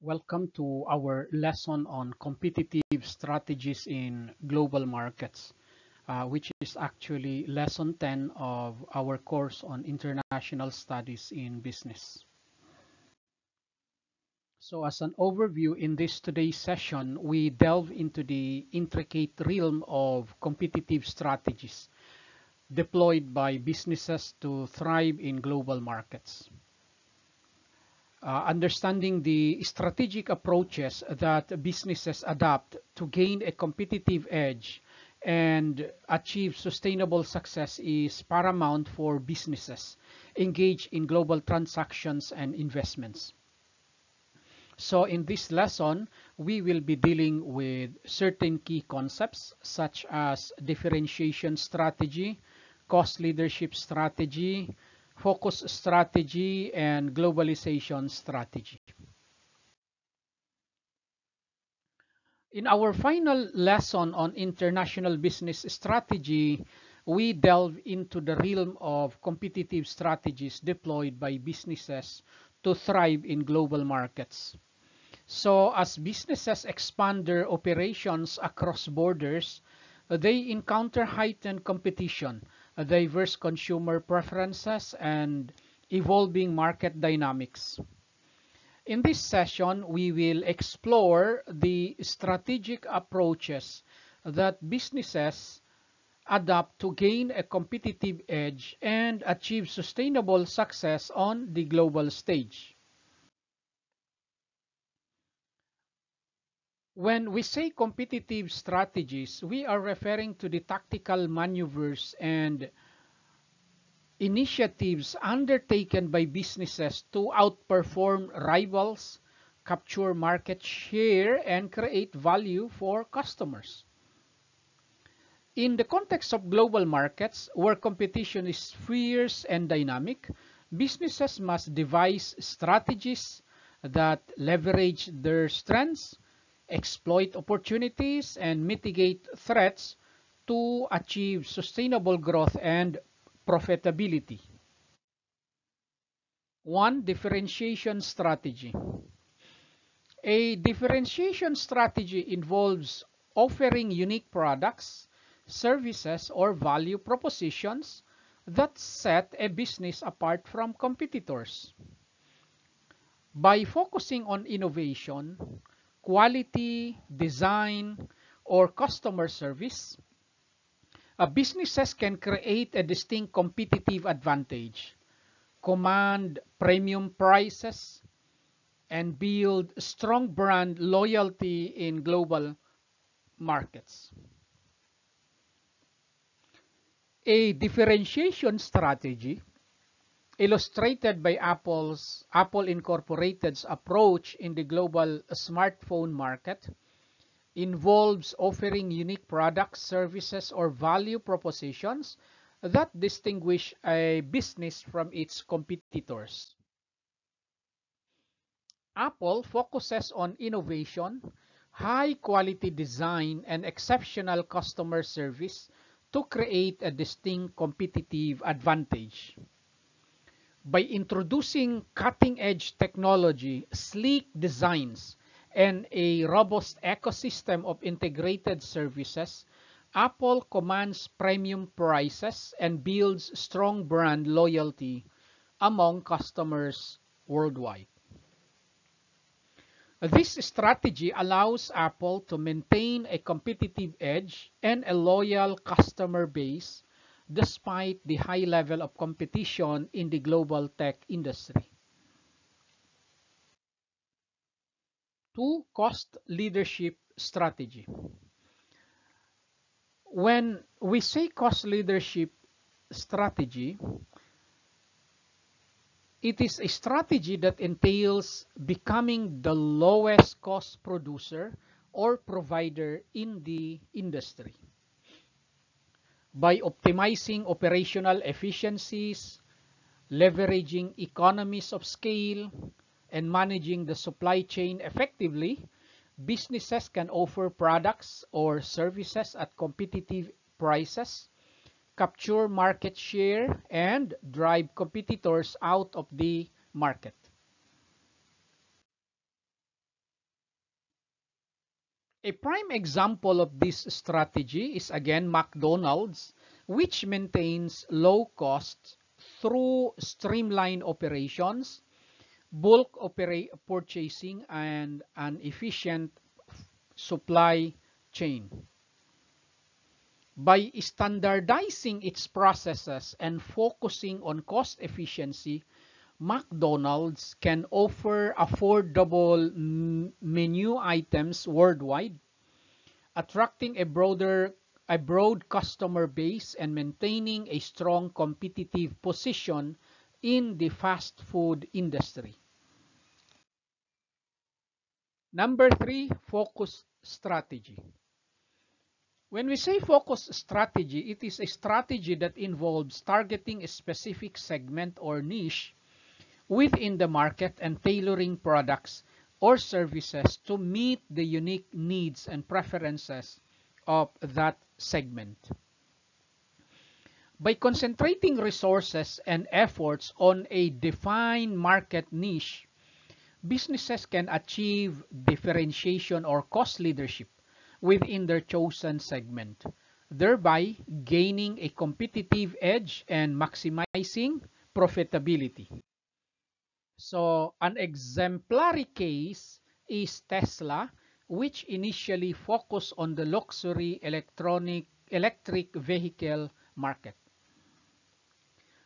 Welcome to our lesson on competitive strategies in global markets, which is actually lesson 10 of our course on international studies in business. So as an overview in this today's session, we delve into the intricate realm of competitive strategies deployed by businesses to thrive in global markets. Understanding the strategic approaches that businesses adopt to gain a competitive edge and achieve sustainable success is paramount for businesses engaged in global transactions and investments. So in this lesson, we will be dealing with certain key concepts such as differentiation strategy, cost leadership strategy, focus strategy, and globalization strategy. In our final lesson on international business strategy, we delve into the realm of competitive strategies deployed by businesses to thrive in global markets. So as businesses expand their operations across borders, they encounter heightened competition, diverse consumer preferences, and evolving market dynamics. In this session, we will explore the strategic approaches that businesses adopt to gain a competitive edge and achieve sustainable success on the global stage. When we say competitive strategies, we are referring to the tactical maneuvers and initiatives undertaken by businesses to outperform rivals, capture market share, and create value for customers. In the context of global markets, where competition is fierce and dynamic, businesses must devise strategies that leverage their strengths, exploit opportunities, and mitigate threats to achieve sustainable growth and profitability. One, differentiation strategy. A differentiation strategy involves offering unique products, services, or value propositions that set a business apart from competitors. By focusing on innovation, quality, design, or customer service, businesses can create a distinct competitive advantage, command premium prices, and build strong brand loyalty in global markets. A differentiation strategy, illustrated by Apple Incorporated's approach in the global smartphone market, involves offering unique products, services, or value propositions that distinguish a business from its competitors. Apple focuses on innovation, high-quality design, and exceptional customer service to create a distinct competitive advantage. By introducing cutting-edge technology, sleek designs, and a robust ecosystem of integrated services, Apple commands premium prices and builds strong brand loyalty among customers worldwide. This strategy allows Apple to maintain a competitive edge and a loyal customer base despite the high level of competition in the global tech industry. Two, cost leadership strategy. When we say cost leadership strategy, it is a strategy that entails becoming the lowest cost producer or provider in the industry. By optimizing operational efficiencies, leveraging economies of scale, and managing the supply chain effectively, businesses can offer products or services at competitive prices, capture market share, and drive competitors out of the market. A prime example of this strategy is again McDonald's, which maintains low costs through streamlined operations, bulk purchasing, and an efficient supply chain. By standardizing its processes and focusing on cost efficiency, McDonald's can offer affordable menu items worldwide, attracting a broad customer base and maintaining a strong competitive position in the fast food industry. Number three, focus strategy. When we say focus strategy, it is a strategy that involves targeting a specific segment or niche within the market and tailoring products or services to meet the unique needs and preferences of that segment. By concentrating resources and efforts on a defined market niche, businesses can achieve differentiation or cost leadership within their chosen segment, thereby gaining a competitive edge and maximizing profitability. So an exemplary case is Tesla, which initially focused on the luxury electric vehicle market.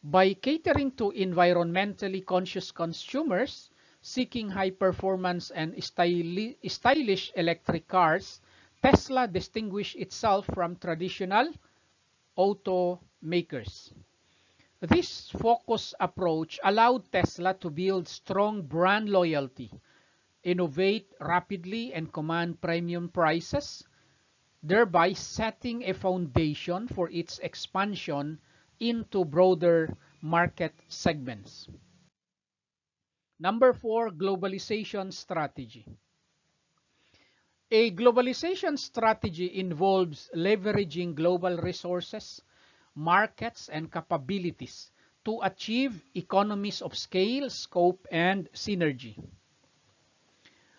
By catering to environmentally conscious consumers seeking high performance and stylish electric cars, Tesla distinguished itself from traditional automakers. This focused approach allowed Tesla to build strong brand loyalty, innovate rapidly, and command premium prices, thereby setting a foundation for its expansion into broader market segments. Number four, globalization strategy. A globalization strategy involves leveraging global resources, markets, and capabilities to achieve economies of scale, scope, and synergy.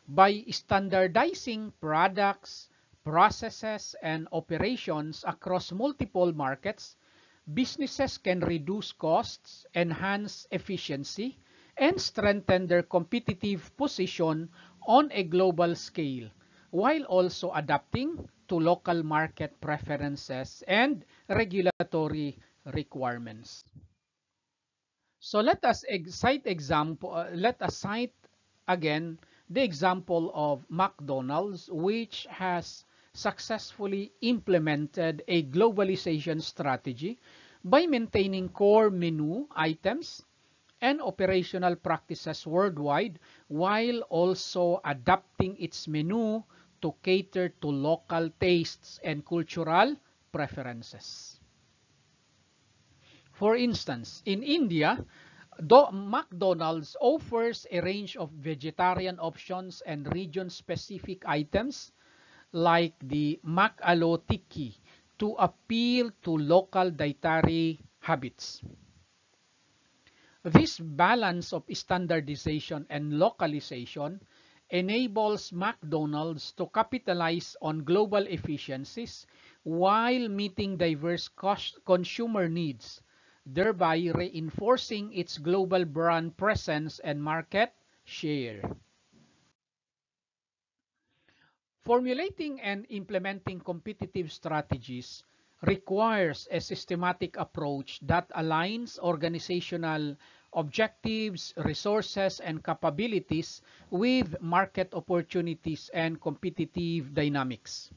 By standardizing products, processes, and operations across multiple markets, businesses can reduce costs, enhance efficiency, and strengthen their competitive position on a global scale, while also adapting to local market preferences and regulatory requirements. So let us cite again the example of McDonald's, which has successfully implemented a globalization strategy by maintaining core menu items and operational practices worldwide while also adapting its menu to cater to local tastes and cultural preferences. For instance, in India, McDonald's offers a range of vegetarian options and region-specific items like the McAloo Tikki to appeal to local dietary habits. This balance of standardization and localization enables McDonald's to capitalize on global efficiencies while meeting diverse consumer needs, thereby reinforcing its global brand presence and market share. Formulating and implementing competitive strategies requires a systematic approach that aligns organizational objectives, resources, and capabilities with market opportunities and competitive dynamics.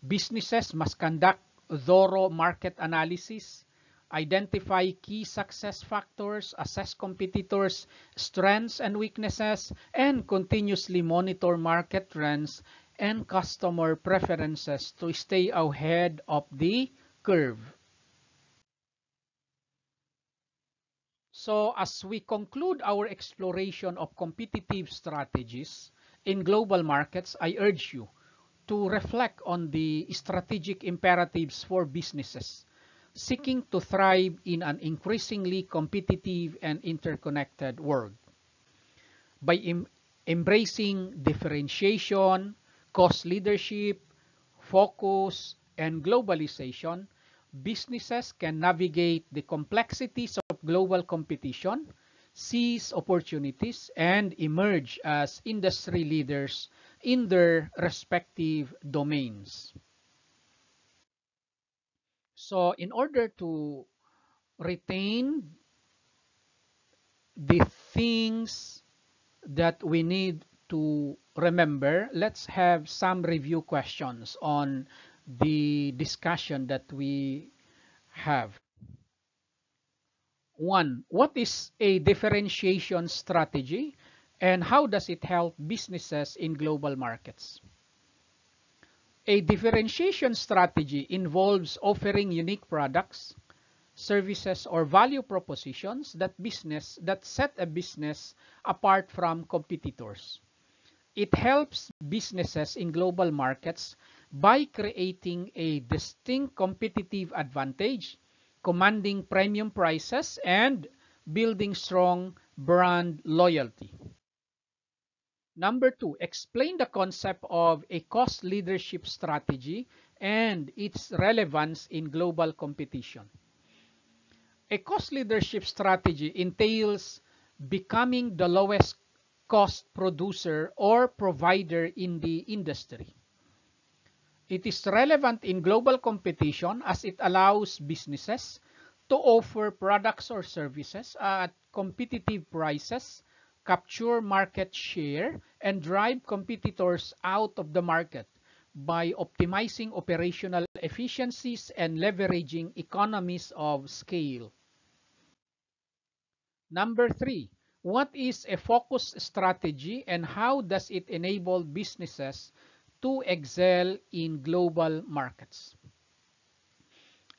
Businesses must conduct thorough market analysis, identify key success factors, assess competitors' strengths and weaknesses, and continuously monitor market trends and customer preferences to stay ahead of the curve. So as we conclude our exploration of competitive strategies in global markets, I urge you to reflect on the strategic imperatives for businesses seeking to thrive in an increasingly competitive and interconnected world. By embracing differentiation, cost leadership, focus, and globalization, businesses can navigate the complexities of global competition, seize opportunities, and emerge as industry leaders in their respective domains. So in order to retain the things that we need to remember, let's have some review questions on the discussion that we have. One, what is a differentiation strategy and how does it help businesses in global markets? A differentiation strategy involves offering unique products, services, or value propositions that set a business apart from competitors. It helps businesses in global markets by creating a distinct competitive advantage, commanding premium prices, and building strong brand loyalty. Number two, explain the concept of a cost leadership strategy and its relevance in global competition. A cost leadership strategy entails becoming the lowest cost producer or provider in the industry. It is relevant in global competition as it allows businesses to offer products or services at competitive prices, capture market share, and drive competitors out of the market by optimizing operational efficiencies and leveraging economies of scale. Number three, what is a focus strategy and how does it enable businesses to excel in global markets?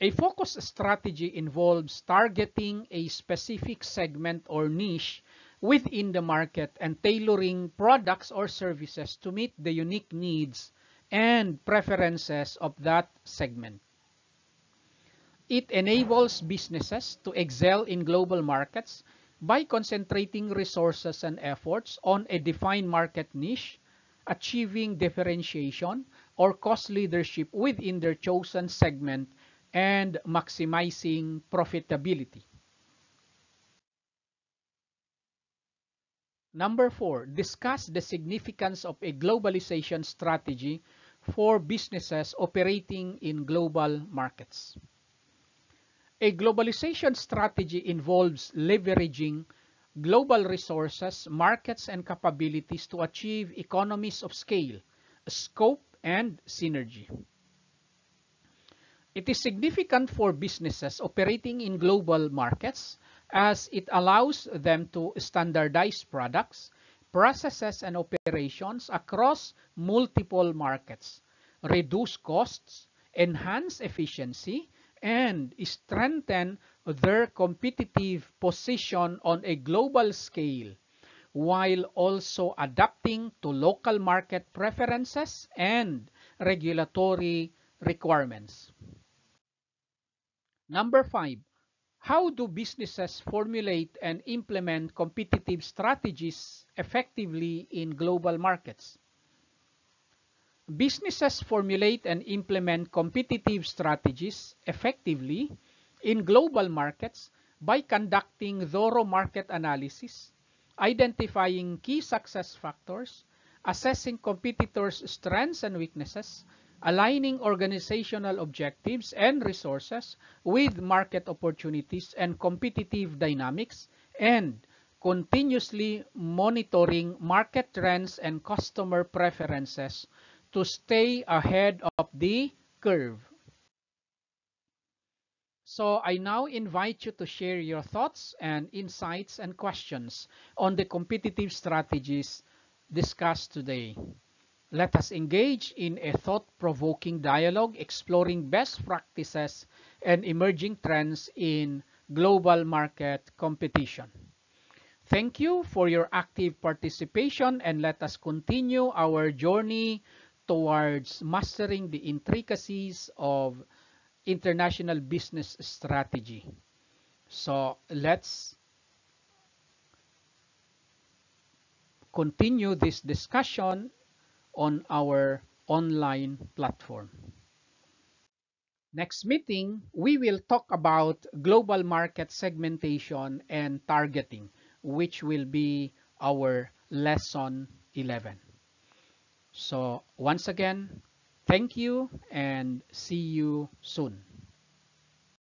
A focus strategy involves targeting a specific segment or niche within the market and tailoring products or services to meet the unique needs and preferences of that segment. It enables businesses to excel in global markets by concentrating resources and efforts on a defined market niche, achieving differentiation or cost leadership within their chosen segment, and maximizing profitability. Number four, discuss the significance of a globalization strategy for businesses operating in global markets. A globalization strategy involves leveraging global resources, markets, and capabilities to achieve economies of scale, scope, and synergy. It is significant for businesses operating in global markets as it allows them to standardize products, processes, and operations across multiple markets, reduce costs, enhance efficiency, and strengthen their competitive position on a global scale, while also adapting to local market preferences and regulatory requirements. Number five, how do businesses formulate and implement competitive strategies effectively in global markets? Businesses formulate and implement competitive strategies effectively in global markets by conducting thorough market analysis, identifying key success factors, assessing competitors' strengths and weaknesses, aligning organizational objectives and resources with market opportunities and competitive dynamics, and continuously monitoring market trends and customer preferences to stay ahead of the curve. So I now invite you to share your thoughts and insights and questions on the competitive strategies discussed today. Let us engage in a thought-provoking dialogue exploring best practices and emerging trends in global market competition. Thank you for your active participation and let us continue our journey towards mastering the intricacies of international business strategy. So let's continue this discussion on our online platform. Next meeting, we will talk about global market segmentation and targeting, which will be our lesson 11. So once again, thank you and see you soon.